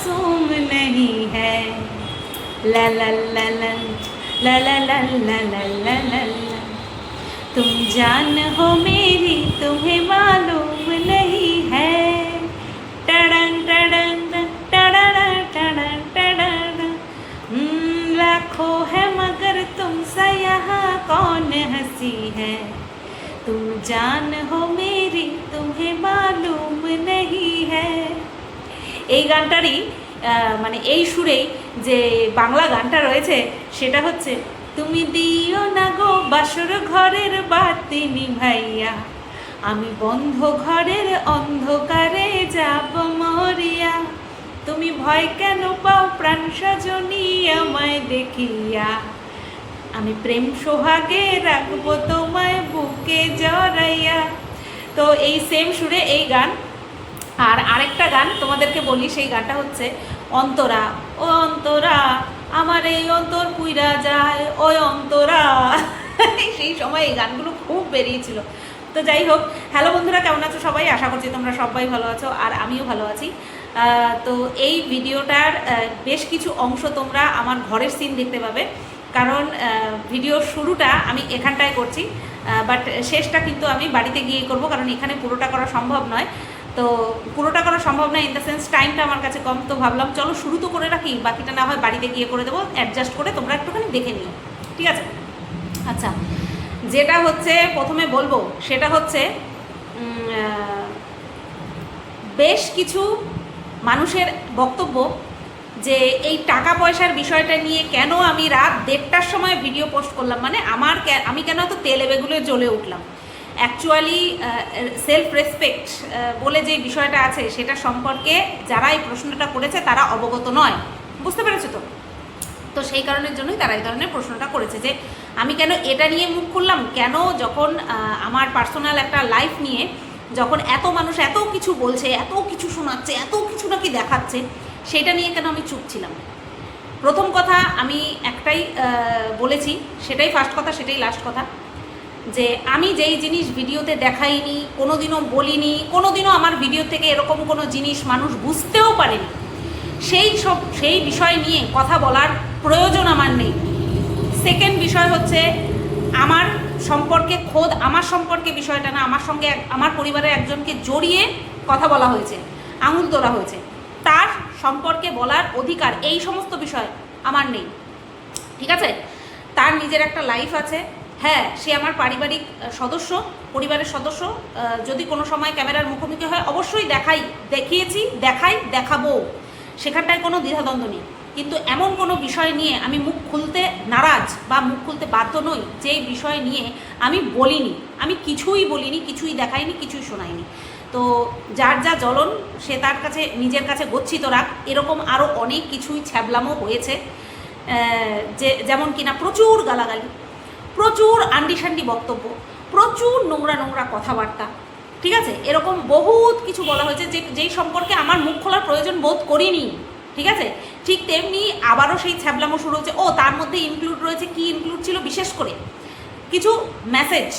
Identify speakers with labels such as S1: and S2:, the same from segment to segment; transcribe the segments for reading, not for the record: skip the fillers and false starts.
S1: मासूम नहीं है। ला ला ला ला ला ला ला ला ला ला ला ला। तुम जान हो मेरी तुम्हें मालूम नहीं है। टडन टडन टडन टडन टडन। लाखों है मगर तुमसा यहाँ कौन हंसी है। तुम जान हो मेरी तुम्हें मालूम नहीं है। এই গানটারই মানে এই সুরেই যে বাংলা গানটা রয়েছে সেটা হচ্ছে, তুমি দিও না গো বাসর ঘরের বাতি নিভাইয়া, আমি বন্ধ ঘরের অন্ধকারে যাব মরিয়া। তুমি ভয় কেন পাও প্রাণ সজনী আমায় দেখিয়া, আমি প্রেম সোহাগে রাখবো তোমায় বুকে জড়াইয়া। তো এই সেম সুরে এই গান। আর আরেকটা গান তোমাদেরকে বলি, সেই গানটা হচ্ছে অন্তরা ও অন্তরা আমার এই অন্তর পুইরা যায় ওই অন্তরা। সেই সময় এই গানগুলো খুব বেরিয়েছিল। তো যাই হোক, হ্যালো বন্ধুরা, কেমন আছো সবাই? আশা করছি তোমরা সবাই ভালো আছো আর আমিও ভালো আছি। তো এই ভিডিওটার বেশ কিছু অংশ তোমরা আমার ঘরের সিন দেখতে পাবে, কারণ ভিডিওর শুরুটা আমি এখানটায় করছি, বাট শেষটা কিন্তু আমি বাড়িতে গিয়ে করব, কারণ এখানে পুরোটা করা সম্ভব নয়। তো পুরোটা করা সম্ভব নয় ইন দ্য সেন্স টাইমটা আমার কাছে কম, তো ভাবলাম চলো শুরু তো করে রাখি, বাকিটা না হয় বাড়িতে গিয়ে করে দেবো, অ্যাডজাস্ট করে তোমরা একটুখানি দেখে নিও, ঠিক আছে? আচ্ছা, যেটা হচ্ছে প্রথমে বলবো সেটা হচ্ছে বেশ কিছু মানুষের বক্তব্য যে এই টাকা পয়সার বিষয়টা নিয়ে কেন আমি রাত 1:30টার সময় ভিডিও পোস্ট করলাম, মানে আমি কেন তো তেলে বেগুলে জ্বলে উঠলাম। অ্যাকচুয়ালি সেলফ রেসপেক্ট বলে যে বিষয়টা আছে সেটা সম্পর্কে যারা এই প্রশ্নটা করেছে তারা অবগত নয়, বুঝতে পেরেছো তো? তো সেই কারণের জন্যই তারা এই ধরনের প্রশ্নটা করেছে যে আমি কেন এটা নিয়ে মুখ খুললাম, কেন যখন আমার পার্সোনাল একটা লাইফ নিয়ে যখন এত মানুষ এত কিছু বলছে, এত কিছু শোনাচ্ছে, এত কিছু নাকি দেখাচ্ছে, সেটা নিয়ে কেন আমি চুপ ছিলাম। প্রথম কথা আমি একটাই বলেছি, সেটাই ফার্স্ট কথা, সেটাই লাস্ট কথা, যে আমি যেই জিনিস ভিডিওতে দেখাইনি, কোনোদিনও বলিনি, কোনোদিনও আমার ভিডিও থেকে এরকম কোনো জিনিস মানুষ বুঝতেও পারেনি, সেই বিষয় নিয়ে কথা বলার প্রয়োজন আমার নেই। সেকেন্ড বিষয় হচ্ছে আমার সম্পর্কে, খোদ আমার সম্পর্কে বিষয়টা না, আমার সঙ্গে আমার পরিবারের একজনকে জড়িয়ে কথা বলা হয়েছে, আঙুল তোলা হয়েছে, তার সম্পর্কে বলার অধিকার এই সমস্ত বিষয় আমার নেই, ঠিক আছে? তার নিজের একটা লাইফ আছে, হ্যাঁ সে আমার পারিবারিক সদস্য, পরিবারের সদস্য, যদি কোনো সময় ক্যামেরার মুখোমুখি হয় অবশ্যই দেখিয়েছি, দেখাবো, সেখানটায় কোনো দ্বিধাদ্বন্দ্ব নেই। কিন্তু এমন কোনো বিষয় নিয়ে আমি মুখ খুলতে নারাজ বা মুখ খুলতে বাধ্য নই যেই বিষয় নিয়ে আমি বলিনি, আমি কিছুই বলিনি, কিছুই দেখাইনি, কিছুই শোনাইনি। তো যার যা জ্বলন সে তার কাছে নিজের কাছে গচ্ছিত রাখ। এরকম আরও অনেক কিছুই ছ্যাবলামো হয়েছে, যেমন কিনা প্রচুর গালাগালি, প্রচুর আন্ডিশান্ডি বক্তব্য, প্রচুর নোংরা নোংরা কথাবার্তা, ঠিক আছে? এরকম বহুত কিছু বলা হয়েছে যেই সম্পর্কে আমার মুখ খোলার প্রয়োজন বোধ করিনি, ঠিক আছে? ঠিক তেমনি আবারও সেই ছ্যাবলামো শুরু হচ্ছে। তার মধ্যে ইনক্লুড রয়েছে, কি ইনক্লুড ছিল, বিশেষ করে কিছু মেসেজ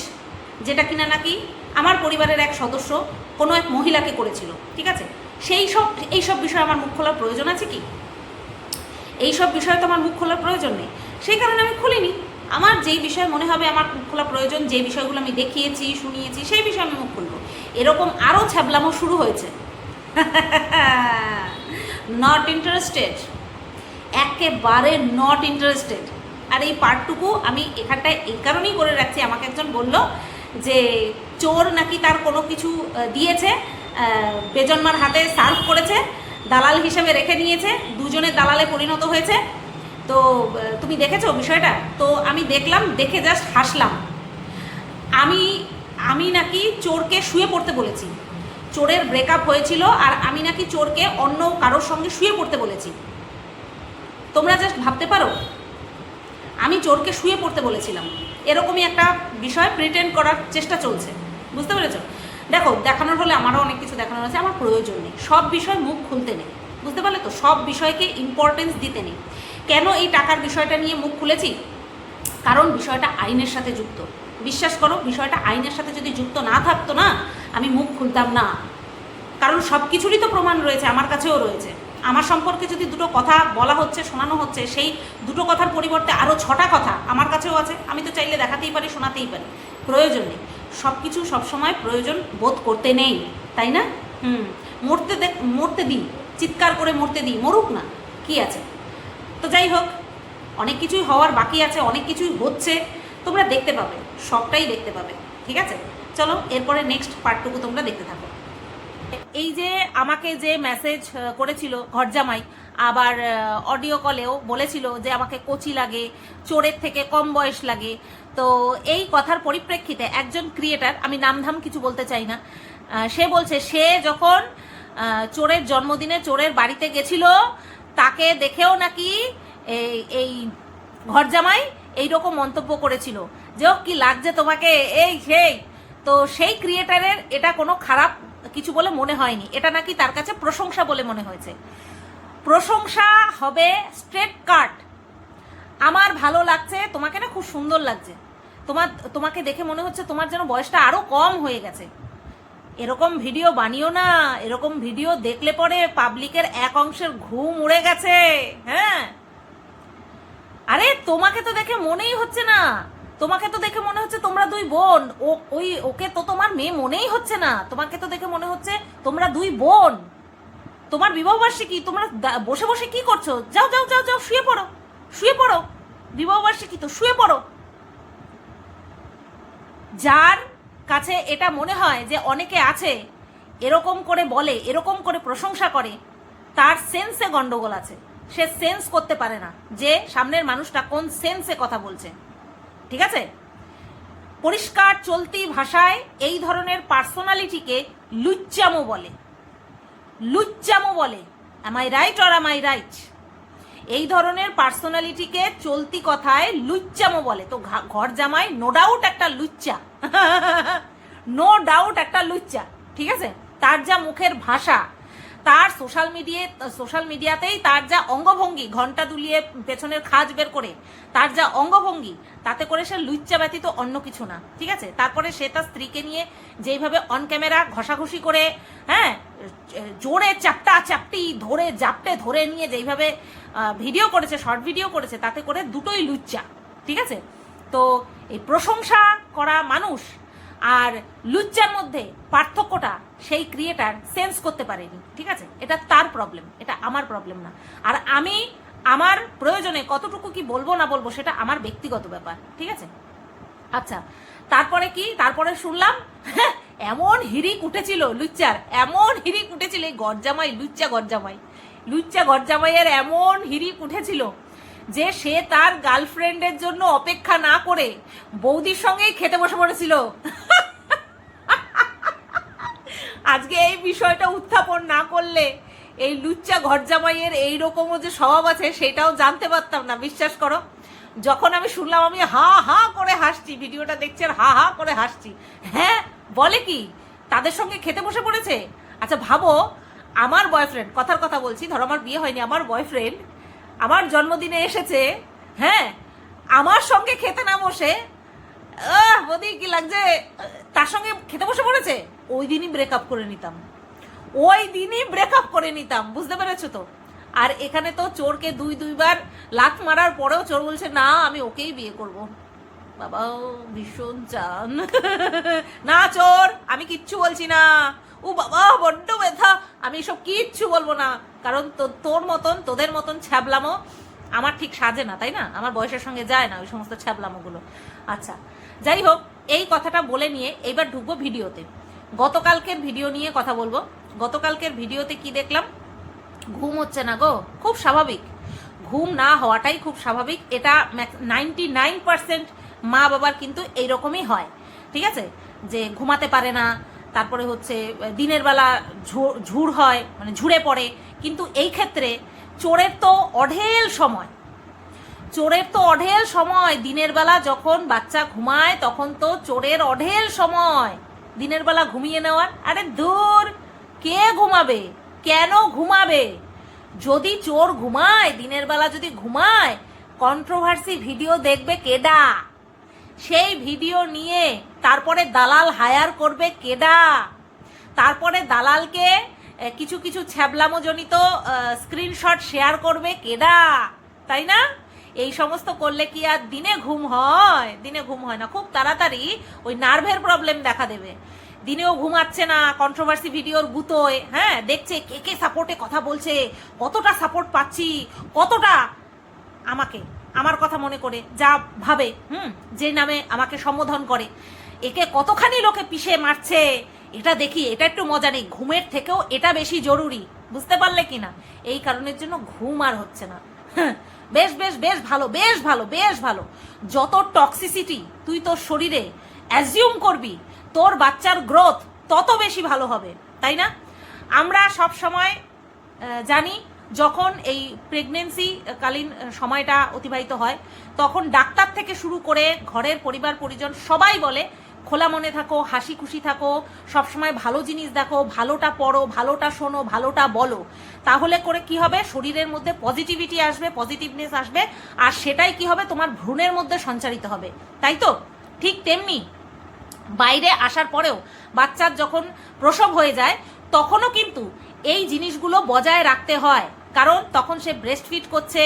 S1: যেটা কিনা নাকি আমার পরিবারের এক সদস্য কোনো এক মহিলাকে করেছিল, ঠিক আছে? এইসব বিষয়ে আমার মুখ খোলার প্রয়োজন আছে কি? এইসব বিষয়ে তো আমার মুখ খোলার প্রয়োজন নেই, সেই কারণে আমি খুলিনি। আমার যেই বিষয় মনে হবে আমার মুখ খোলা প্রয়োজন, যে বিষয়গুলো আমি দেখিয়েছি, শুনিয়েছি, সেই বিষয়ে আমি মুখ খুলব। এরকম আরও ছ্যাবলামো শুরু হয়েছে। নট ইন্টারেস্টেড, একেবারে নট ইন্টারেস্টেড। আর এই পার্টটুকু আমি এখানটায় এই কারণেই করে রাখছি, আমাকে একজন বলল যে চোর নাকি তার কোনো কিছু দিয়েছে, বেজন্মার হাতে সার্ভ করেছে, দালাল হিসেবে রেখে নিয়েছে, দুজনে দালালে পরিণত হয়েছে। তো তুমি দেখেছো বিষয়টা? তো আমি দেখলাম, দেখে জাস্ট হাসলাম। আমি নাকি চোরকে শুয়ে পড়তে বলেছি, চোরের ব্রেকআপ হয়েছিল আর আমি নাকি চোরকে অন্য কারোর সঙ্গে শুয়ে পড়তে বলেছি। তোমরা জাস্ট ভাবতে পারো, আমি চোরকে শুয়ে পড়তে বলেছিলাম, এরকমই একটা বিষয় প্রিটেন্ড করার চেষ্টা চলছে, বুঝতে পেরেছো? দেখো, দেখানোর হলে আমারও অনেক কিছু দেখানোর আছে, আমার প্রয়োজন নেই, সব বিষয় মুখ খুলতে নেই, বুঝতে পারলে তো? সব বিষয়কে ইম্পর্টেন্স দিতে নেই। কেন এই টাকার বিষয়টা নিয়ে মুখ খুলেছি? কারণ বিষয়টা আইনের সাথে যুক্ত। বিশ্বাস করো, বিষয়টা আইনের সাথে যদি যুক্ত না থাকতো না, আমি মুখ খুলতাম না। কারণ সব কিছুরই তো প্রমাণ রয়েছে, আমার কাছেও রয়েছে। আমার সম্পর্কে যদি দুটো কথা বলা হচ্ছে, শোনানো হচ্ছে, সেই দুটো কথার পরিবর্তে আরও 6টা কথা আমার কাছেও আছে, আমি তো চাইলে দেখাতেই পারি, শোনাতেই পারি। প্রয়োজন নেই, সব কিছু সবসময় প্রয়োজন বোধ করতে নেই, তাই না? মরতে দিই, চিৎকার করে মরতে দিই, মরুক না, কি আছে। তো যাই হোক, অনেক কিছুই হওয়ার বাকি আছে, অনেক কিছুই হচ্ছে, তোমরা দেখতে পাবে, সবটাই দেখতে পাবে, ঠিক আছে? চলো এরপরে নেক্সট পার্টটুকু তোমরা দেখতে থাকো। এই যে আমাকে যে মেসেজ করেছিল ঘরজামাই, আবার অডিও কলেও বলেছিল যে আমাকে কচি লাগে, চোরের থেকে কম বয়স লাগে, তো এই কথার পরিপ্রেক্ষিতে একজন ক্রিয়েটার, আমি নামধাম কিছু বলতে চাই না, সে বলছে সে যখন চোরের জন্মদিনে চোরের বাড়িতে গেছিল, তাকে দেখেও নাকি এই ঘরজামাই এইরকম মন্তব্য করেছিল যে ও কি লাগছে তোমাকে, এই সেই। তো সেই ক্রিয়েটারের এটা কোনো খারাপ কিছু বলে মনে হয়নি, এটা নাকি তার কাছে প্রশংসা বলে মনে হয়েছে। প্রশংসা হবে স্ট্রেট কাট, আমার ভালো লাগছে, তোমাকে না খুব সুন্দর লাগছে, তোমাকে দেখে মনে হচ্ছে তোমার যেন বয়সটা আরো কম হয়ে গেছে, এরকম ভিডিও বানিও না। এরকম ভিডিও দেখলে পরে পাবলিকের এক অংশের ঘুম উড়ে গেছে। হ্যাঁ, আরে তোমাকে তো দেখে মনেই হচ্ছে না, তোমাকে তো দেখে মনে হচ্ছে তোমরা দুই বোন, ওকে তো তোমার মেয়ে মনেই হচ্ছে না, তোমাকে তো দেখে মনে হচ্ছে তোমরা দুই বোন। তোমার বিবাহবার্ষিকী, তোমরা বসে বসে কি করছো? যাও যাও যাও যাও, শুয়ে পড়ো, শুয়ে পড়ো, বিবাহবার্ষিকী তো শুয়ে পড়ো। যার কাছে এটা মনে হয় যে অনেকে আছে এরকম করে বলে, এরকম করে প্রশংসা করে, তার সেন্সে গন্ডগোল আছে, সে সেন্স করতে পারে না যে সামনের মানুষটা কোন সেন্সে কথা বলছে, ঠিক আছে? পরিষ্কার চলতি ভাষায় এই ধরনের পার্সোনালিটিকে লুচ্চামো বলে, লুচ্চামো বলে। Am I right or am I right? এই ধরনের পার্সোনালিটিকে চলতি কথায় লুচ্চামো বলে। তো ঘর জামাই নো ডাউট একটা লুচ্চা, নো ডাউট একটা লুচ্চা, ঠিক আছে? তার যা মুখের ভাষা, তার সোশ্যাল মিডিয়াতেই তার যা অঙ্গভঙ্গি, ঘন্টা দুলিয়ে পেছনের খাজ বের করে তার যা অঙ্গভঙ্গি, তাতে করে সে লুচ্চা ব্যতীত অন্য কিছু না, ঠিক আছে? তারপরে সে তার স্ত্রীকে নিয়ে যেইভাবে অন ক্যামেরা ঘষাঘষি করে, হ্যাঁ, জোরে চাপটি ধরে জাপটে ধরে নিয়ে যেইভাবে ভিডিও করেছে, শর্ট ভিডিও করেছে, তাতে করে দুটোই লুচ্চা, ঠিক আছে? তো এই প্রশংসা করা মানুষ আর লুচ্চার মধ্যে পার্থক্যটা সেই ক্রিয়েটার সেন্স করতে পারেনি, ঠিক আছে? এটা তার প্রবলেম, এটা আমার প্রবলেম না। আর আমি আমার প্রয়োজনে কতটুকু কি বলবো না বলবো সেটা আমার ব্যক্তিগত ব্যাপার, ঠিক আছে? আচ্ছা, তারপরে কি? তারপরে শুনলাম এমন হিরিক উঠেছিল লুচ্চার, এমন হিরিক উঠেছিল এই গরজামাই, লুচ্চা গরজামাইয়ের এমন হিরিক উঠেছিল যে সে তার গার্লফ্রেন্ডের জন্য অপেক্ষা না করে বৌদির সঙ্গেই খেতে বসে পড়েছিল। আজকে এই বিষয়টা উত্থাপন না করলে এই লুচ্চা ঘরজামাইয়ের এইরকমও যে স্বভাব আছে সেটাও জানতে পারতাম না, বিশ্বাস করো। যখন আমি শুনলাম আমি হা হা করে হাসছি, ভিডিওটা দেখছি আর হা হা করে হাসছি। হ্যাঁ, বলে কি তাদের সঙ্গে খেতে বসে পড়েছে? আচ্ছা ভাবো, আমার বয়ফ্রেন্ড, কথার কথা বলছি, ধরো আমার বিয়ে হয়নি, আমার বয়ফ্রেন্ড আমার জন্মদিনে এসেছে, হ্যাঁ, আমার সঙ্গে খেতে না বসে বদি কি লাগছে, তার সঙ্গে খেতে বসে পড়েছে। ওই দিনই ব্রেকআপ করে নিতাম, ওই দিনই ব্রেকআপ করে নিতাম, বুঝতে পেরেছো তো? আর এখানে তো চোরকে দুইবার লাথ মারার পরেও চোর বলছে না আমি ওকেই বিয়ে করব। বাবা ভীষণ চান না চোর, আমি কিচ্ছু বলছি না, ও বাবা বড্ড ব্যথা, আমি এসব কিচ্ছু বলবো না, কারণ তোদের মতন ছ্যাবলামো আমার ঠিক সাজে না, তাই না? আমার বয়সের সঙ্গে যায় না ওই সমস্ত ছ্যাবলামোগুলো। আচ্ছা যাই হোক, এই কথাটা বলে নিয়ে এইবার ঢুকবো ভিডিওতে। গতকালকের ভিডিও নিয়ে কথা বলবো। গতকালকের ভিডিওতে কি দেখলাম? ঘুম হচ্ছে না গো, খুব স্বাভাবিক, ঘুম না হওয়াটাই খুব স্বাভাবিক। এটা 99% মা বাবার কিন্তু এইরকমই হয়, ঠিক আছে? যে ঘুমাতে পারে না, তারপরে হচ্ছে দিনের বেলা ঝুড় হয়, মানে ঝুড়ে পড়ে। কিন্তু এই ক্ষেত্রে চোরের তো অঢেল সময়, দিনের বেলা যখন বাচ্চা ঘুমায় তখন তো চোরের অঢেল সময় দিনের বেলা ঘুমিয়ে নেওয়ার। আরে দূর, কে ঘুমাবে, কেন ঘুমাবে? যদি চোর ঘুমায়, দিনের বেলা যদি ঘুমায়, কন্ট্রোভার্সি ভিডিও দেখবে কেডা? সেই ভিডিও নিয়ে তারপরে দালাল হায়ার করবে কেডা? তারপরে দালালকে কিছু কিছু ছ্যাবলামোজনিত স্ক্রিনশট শেয়ার করবে কেডা, তাই না? এই সমস্ত করলে কি আর দিনে ঘুম হয়? দিনে ঘুম হয় না, খুব তাড়াতাড়ি ওই নার্ভের প্রবলেম দেখা দেবে। দিনেও ঘুমাচ্ছে না, কন্ট্রোভার্সি ভিডিওর গুতোয়, হ্যাঁ, দেখছে কে কে সাপোর্টে কথা বলছে, কতটা সাপোর্ট পাচ্ছি, কতটা আমাকে আমার কথা মনে করে যা ভাবে, যে নামে আমাকে সম্বোধন করে, একে কতখানি লোকে পিষে মারছে, এটা দেখি, এটা একটু মজা নেই। ঘুমের থেকেও এটা বেশি জরুরি, বুঝতে পারলে কি না? এই কারণের জন্য ঘুম আর হচ্ছে না। বেশ বেশ বেশ ভালো, বেশ ভালো, বেশ ভালো। যত টক্সিসিটি তুই তোর শরীরে অ্যাজিউম করবি, তোর বাচ্চার গ্রোথ তত বেশি ভালো হবে, তাই না? আমরা সব সময় জানি যখন এই প্রেগনেন্সি কালীন সময়টা অতিবাহিত হয়, তখন ডাক্তার থেকে শুরু করে ঘরের পরিবার পরিজন সবাই বলে খোলা মনে থাকো, হাসি খুশি থাকো, সবসময় ভালো জিনিস দেখো, ভালোটা পড়ো, ভালোটা শোনো, ভালোটা বলো। তাহলে করে কি হবে? শরীরের মধ্যে পজিটিভিটি আসবে, পজিটিভনেস আসবে, আর সেটাই কি হবে? তোমার ভ্রূণের মধ্যে সঞ্চারিত হবে, তাই তো? ঠিক তেমনি বাইরে আসার পরেও বাচ্চার যখন প্রসব হয়ে যায় তখনও কিন্তু এই জিনিসগুলো বজায় রাখতে হয়, কারণ তখন সে ব্রেস্ট ফিড করছে,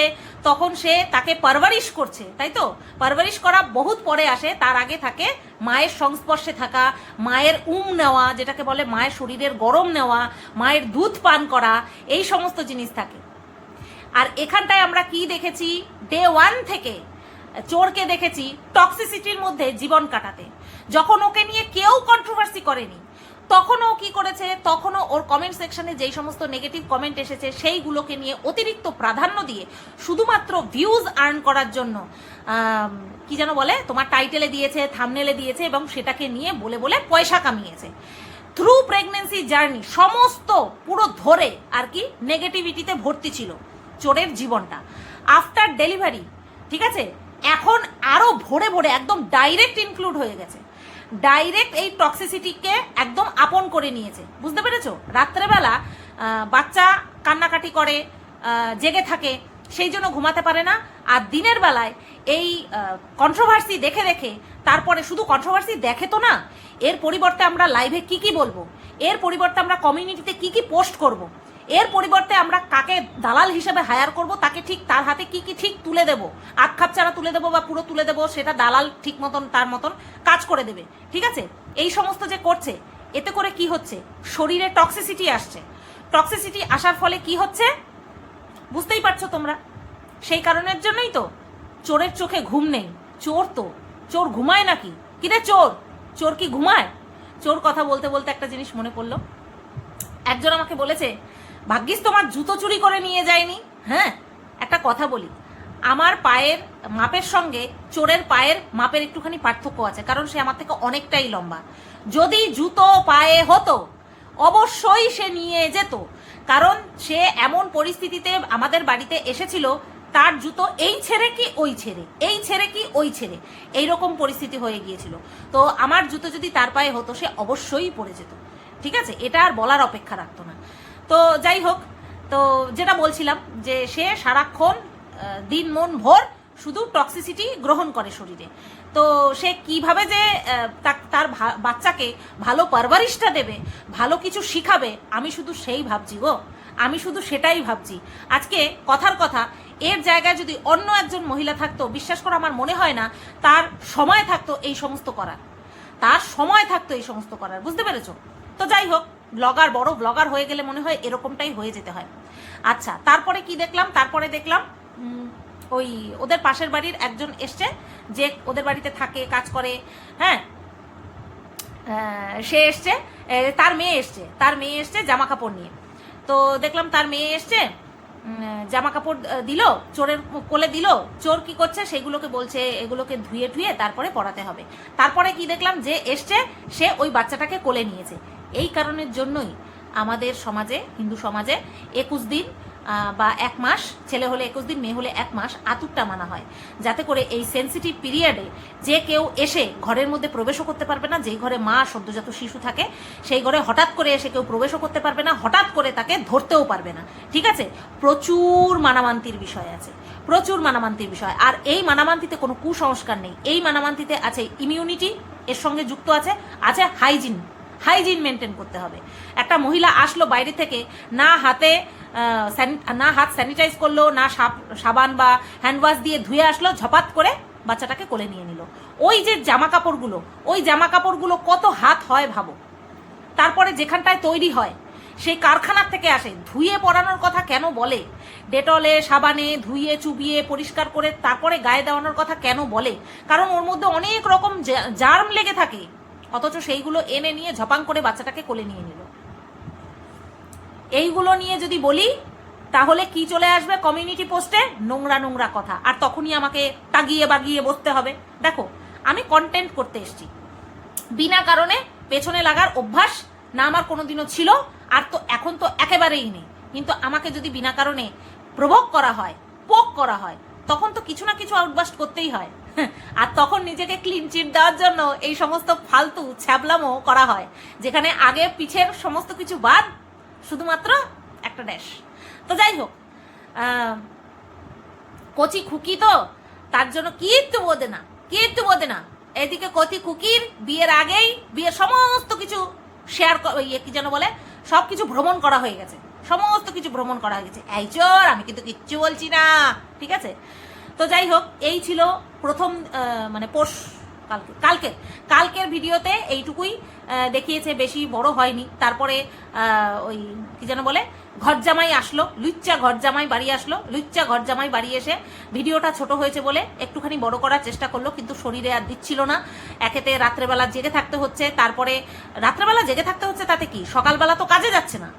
S1: তখন সে তাকে পারভারিশ করছে, তাই তো? পারভারিশ করা বহুত পরে আসে, তার আগে থাকে মায়ের সংস্পর্শে থাকা, মায়ের নেওয়া, যেটাকে বলে মায়ের শরীরের গরম নেওয়া, মায়ের দুধ পান করা, এই সমস্ত জিনিস থাকে। আর এখানটায় আমরা কি দেখেছি? ডে 1 থেকে চোরকে দেখেছি টক্সিসিটির মধ্যে জীবন কাটাতে। যখন ওকে নিয়ে কেউ কন্ট্রোভার্সি করেনি, তখনও কি করেছে? তখনও ওর কমেন্ট সেকশনে যেই সমস্ত নেগেটিভ কমেন্ট এসেছে সেইগুলোকে নিয়ে অতিরিক্ত প্রাধান্য দিয়ে শুধুমাত্র ভিউজ আর্ন করার জন্য, কি যেন বলে, তোমার টাইটেলে দিয়েছে, থাম্বনেলে দিয়েছে, এবং সেটাকে নিয়ে বলে বলে পয়সা কামিয়েছে। থ্রু প্রেগনেন্সি জার্নি সমস্ত পুরো ধরে আর কি নেগেটিভিটিতে ভর্তি ছিল চোরের জীবনটা। আফটার ডেলিভারি, ঠিক আছে, এখন আরো ভরে ভরে একদম ডাইরেক্ট ইনক্লুড হয়ে গেছে, ডাইরেক্ট এই টক্সিসিটিকে একদম আপন করে নিয়েছে, বুঝতে পেরেছো? রাত্রেবেলা বাচ্চা কান্নাকাটি করে, জেগে থাকে, সেই জন্য ঘুমাতে পারে না, আর দিনের বেলায় এই কন্ট্রোভার্সি দেখে দেখে, তারপরে শুধু কন্ট্রোভার্সি দেখে তো না, এর পরিবর্তে আমরা লাইভে কি কি বলবো, এর পরিবর্তে আমরা কমিউনিটিতে কি কি পোস্ট করব, এর পরিবর্তে আমরা কাকে দালাল হিসেবে হায়ার করব, তাকে ঠিক তার হাতে কি কি ঠিক তুলে দেবো, আটখাপ চারা তুলে দেবো বা পুরো তুলে দেবো, সেটা দালাল ঠিক মতন তার মতন কাজ করে দেবে, ঠিক আছে? এই সমস্ত যে করছে, এতে করে কি হচ্ছে? শরীরে টক্সিসিটি আসছে। টক্সিসিটি আসার ফলে কি হচ্ছে বুঝতেই পারছো তোমরা। সেই কারণের জন্যই তো চোরের চোখে ঘুম নেই। চোর ঘুমায় নাকি? কিরে চোর কি ঘুমায়? চোর কথা বলতে বলতে একটা জিনিস মনে পড়লো। একজন আমাকে বলেছে, ভাগ্যিস তোমার জুতো চুরি করে নিয়ে যায়নি। হ্যাঁ, একটা কথা বলি, আমার পায়ের মাপের সঙ্গে চোরের পায়ের মাপের একটুখানি পার্থক্য আছে, কারণ সে আমার থেকে অনেকটাই লম্বা। যদি জুতো পায়ে হতো অবশ্যই সে নিয়ে যেত, কারণ সে এমন পরিস্থিতিতে আমাদের বাড়িতে এসেছিল, তার জুতো এই ছেড়ে কি ওই ছেড়ে, এই ছেড়ে কি ওই ছেড়ে, এইরকম পরিস্থিতি হয়ে গিয়েছিল। তো আমার জুতো যদি তার পায়ে হতো সে অবশ্যই পড়ে যেত, ঠিক আছে? এটা আর বলার অপেক্ষা রাখতো না। তো যাই হোক, তো যেটা বলছিলাম যে সে সারাক্ষণ দিন মন ভোর শুধু টক্সিসিটি গ্রহণ করে শরীরে। তো সে কিভাবে যে তার বাচ্চাকে ভালো পারভারিশটা দেবে, ভালো কিছু শিখাবে, আমি শুধু সেই ভাবছি গো, আমি শুধু সেটাই ভাবছি। আজকে কথার কথা, এর জায়গায় যদি অন্য একজন মহিলা থাকতো, বিশ্বাস করো আমার মনে হয় না তার সময় থাকতো এই সমস্ত করার, বুঝতে পেরেছো? তো যাই হোক, বড় ব্লগার হয়ে গেলে মনে হয় এরকমটাই হয়ে যেতে হয়। আচ্ছা, তারপরে কি দেখলাম? তারপরে দেখলাম ওই ওদের পাশের বাড়ির একজন এসছে, যে ওদের বাড়িতে থাকে, কাজ করে, হ্যাঁ, সে এসছে, তার মেয়ে এসছে জামা কাপড় নিয়ে। তো দেখলাম তার মেয়ে এসছে, জামা কাপড় দিল, চোরের কোলে দিল। চোর কি করছে? সেগুলোকে বলছে এগুলোকে ধুয়ে তারপরে পড়াতে হবে। তারপরে কি দেখলাম? যে এসছে সে ওই বাচ্চাটাকে কোলে নিয়েছে। এই কারণের জন্যই আমাদের সমাজে, হিন্দু সমাজে 21 দিন বা 1 মাস, ছেলে হলে 21 দিন, মেয়ে হলে 1 মাস আতুরটা মানা হয়, যাতে করে এই সেন্সিটিভ পিরিয়ডে যে কেউ এসে ঘরের মধ্যে প্রবেশও করতে পারবে না। যেই ঘরে মা, সদ্যজাত শিশু থাকে, সেই ঘরে হঠাৎ করে এসে কেউ প্রবেশও করতে পারবে না, হঠাৎ করে তাকে ধরতেও পারবে না, ঠিক আছে? প্রচুর মানামান্তির বিষয় আছে, প্রচুর মানামান্তির বিষয়। আর এই মানামান্তিতে কোনো কুসংস্কার নেই, এই মানামান্তিতে আছে ইমিউনিটি, এর সঙ্গে যুক্ত আছে হাইজিন। হাইজিন মেনটেন করতে হবে। একটা মহিলা আসলো বাইরে থেকে, না হাত স্যানিটাইজ করলো, না সাবান বা হ্যান্ডওয়াশ দিয়ে ধুয়ে আসলো, ঝপাত করে বাচ্চাটাকে কোলে নিয়ে নিল। ওই যে জামা কাপড়গুলো কত হাত হয় ভাবো। তারপরে যেখানটায় তৈরি হয় সেই কারখানার থেকে আসে, ধুয়ে পরানোর কথা কেন বলে? ডেটলে সাবানে ধুয়ে চুবিয়ে পরিষ্কার করে তারপরে গায়ে দেওয়ানোর কথা কেন বলে? কারণ ওর মধ্যে অনেক রকম জার্ম লেগে থাকে, অথচ সেইগুলো এনে নিয়ে ঝপাং করে বাচ্চাটাকে কোলে নিয়ে নিল। এইগুলো নিয়ে যদি বলি তাহলে কি চলে আসবে কমিউনিটি পোস্টে? নোংরা কথা। আর তখনই আমাকে তাগিয়ে বাগিয়ে বসতে হবে। দেখো, আমি কন্টেন্ট করতে এসেছি, বিনা কারণে পেছনে লাগার অভ্যাস না আমার কোনোদিনও ছিল, আর তো এখন তো একেবারেই নেই। কিন্তু আমাকে যদি বিনা কারণে প্রভোগ করা হয়, পোক করা হয়, তখন তো কিছু না কিছু আউটবাস্ট করতেই হয়। আর তখন নিজেকে ক্লিন চিট দেওয়ার জন্য এই সমস্ত ফালতু ছ্যাবলামো করা হয়, যেখানে আগে পিছের সমস্ত কিছু বাদ, শুধুমাত্র একটা ড্যাশ। তো যাই হোক, কচি খুকি তো তার জন্য কিচ্ছু বোঝে না। এদিকে কচি খুকির বিয়ের আগেই বিয়ের সমস্ত কিছু শেয়ার, কি যেন বলে, সব কিছু ভ্রমণ করা হয়ে গেছে, এই চোর, আমি কিন্তু কিচ্ছু বলছি না, ঠিক আছে? তো যাই হোক, এই ছিল প্রথম মানে কালকের ভিডিওতে এইটুকুই দেখিয়েছে, বেশি বড় হয়নি। তারপরে ওই কি যেন বলে, ঘরজামাই আসলো, লুচ্চা ঘরজামাই বাড়ি এসে ভিডিওটা ছোট হয়েছে বলে একটুখানি বড় করার চেষ্টা করলো, কিন্তু শরীরে আর দিচ্ছিল না। একেতে রাত্রেবেলা জেগে থাকতে হচ্ছে, তারপরে রাত্রেবেলা জেগে থাকতে হচ্ছে, তাতে কি সকালবেলা তো কাজে যাচ্ছে না,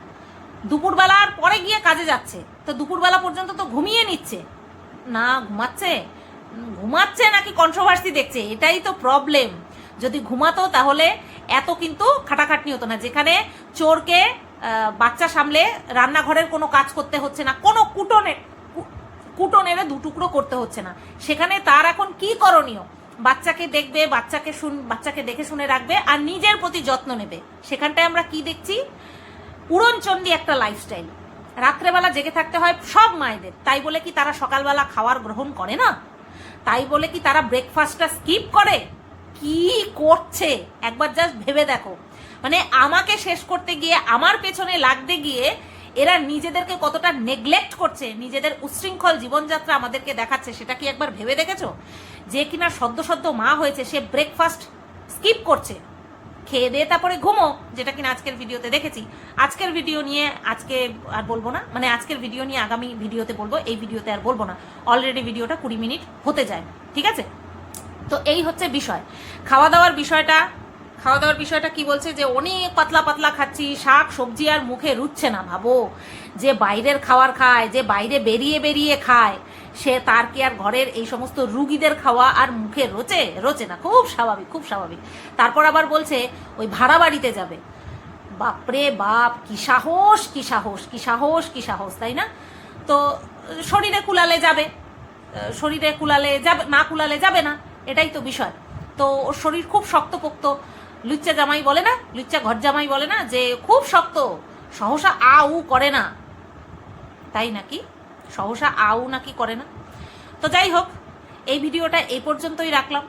S1: দুপুরবেলার পরে গিয়ে কাজে যাচ্ছে, তো দুপুরবেলা পর্যন্ত তো ঘুমিয়ে নিচ্ছে না। ঘুমাচ্ছে নাকি কন্ট্রোভার্সি দেখছে, এটাই তো প্রবলেম। যদি ঘুমাতো তাহলে এত কিন্তু খাটাখাটনি হতো না। যেখানে চোরকে বাচ্চা সামলে রান্নাঘরের কোনো কাজ করতে হচ্ছে না, কোনো কুটো নেড়ে দুটুকরো করতে হচ্ছে না, সেখানে তার এখন কি করণীয়? বাচ্চাকে দেখবে, বাচ্চাকে দেখে শুনে রাখবে, আর নিজের প্রতি যত্ন নেবে। সেখানটায় আমরা কি দেখছি? উড়নচণ্ডী একটা লাইফস্টাইল। রাত্রেবেলা জেগে থাকতে হয় সব মায়েদের, তাই বলে কি তারা সকালবেলা খাবার গ্রহণ করে না? তাই বলে কি তারা ব্রেকফাস্টটা স্কিপ করে? কি করছে একবার জাস্ট ভেবে দেখো। মানে আমাকে শেষ করতে গিয়ে, আমার পেছনে লাগতে গিয়ে এরা নিজেদেরকে কতটা নেগলেক্ট করছে, নিজেদের উচ্ছৃঙ্খল জীবনযাত্রা আমাদেরকে দেখাচ্ছে, সেটা কি একবার ভেবে দেখেছো? যে কিনা সদ্য মা হয়েছে, সে ব্রেকফাস্ট স্কিপ করছে, খেয়ে দিয়ে তারপরে ঘুমো, যেটা কিনা আজকের ভিডিওতে দেখেছি। আজকের ভিডিও নিয়ে আজকে আর বলবো না, মানে আজকের ভিডিও নিয়ে আগামী ভিডিওতে বলবো, এই ভিডিওতে আর বলবো না। অলরেডি ভিডিওটা 20 মিনিট হতে যায়, ঠিক আছে? তো এই হচ্ছে বিষয়। খাওয়া দাওয়ার বিষয়টা কি বলছে? যে অনেক পাতলা খাচ্ছি, শাক সবজি আর মুখে রুচ্ছে না। ভাবো, যে বাইরের খাবার খায়, যে বাইরে বেরিয়ে খায়, সে তার কি আর ঘরের এই সমস্ত রুগীদের খাওয়া আর মুখে রোচে না? খুব স্বাভাবিক। তারপর আবার বলছে ওই ভাড়া বাড়িতে যাবে। বাপরে বাপ, কি সাহস, তাই না? তো শরীরে কুলালে যাবে, না কুলালে যাবে না, এটাই তো বিষয়। তো ওর শরীর খুব শক্তপোক্ত। লুচ্চা ঘর জামাই বলে না যে খুব শক্ত, সহসা আউ করে না, তাই নাকি? সহসা আউ নাকি করে না? তো যাই হোক, এই ভিডিওটা এই পর্যন্তই রাখলাম।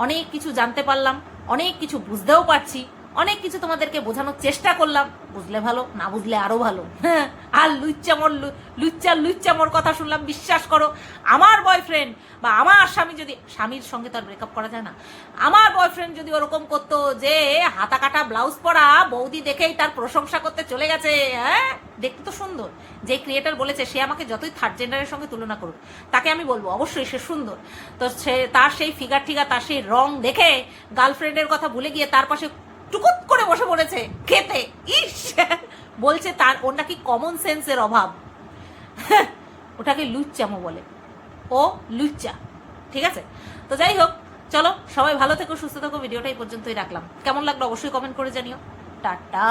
S1: অনেক কিছু জানতে পারলাম, অনেক কিছু বুঝতেও পারছি, অনেক কিছু তোমাদেরকে বোঝানোর চেষ্টা করলাম। বুঝলে ভালো, না বুঝলে আরো ভালো। আর লুচ্চামোর কথা শুনলাম, বিশ্বাস করো, আমার বয়ফ্রেন্ড বা আমার স্বামী যদি, স্বামীর সঙ্গে তো আর ব্রেকআপ করা যায় না, আমার বয়ফ্রেন্ড যদি ওরকম করতো যে হাতা কাটা ব্লাউজ পরা বৌদি দেখেই তার প্রশংসা করতে চলে গেছে, হ্যাঁ দেখতে তো সুন্দর, যে ক্রিয়েটার বলেছে সে আমাকে যতই থার্ড জেন্ডারের সঙ্গে তুলনা করুক, তাকে আমি বলবো অবশ্যই সে সুন্দর। তো সে তার সেই ফিগার ঠিগা, তার সেই রং দেখে গার্লফ্রেন্ডের কথা ভুলে গিয়ে তার পাশে টুকুত করে বসে পড়েছে খেতে। ইস, বলছে তার ওর নাকি কমন সেন্সের অভাব। ওটাকে লুচ্চামো বলে, ও লুচ্চা, ঠিক আছে? তো যাই হোক, চলো সবাই ভালো থেকো, সুস্থ থেকো। ভিডিওটা এই পর্যন্তই রাখলাম। কেমন লাগলো অবশ্যই কমেন্ট করে জানিও। টাটা।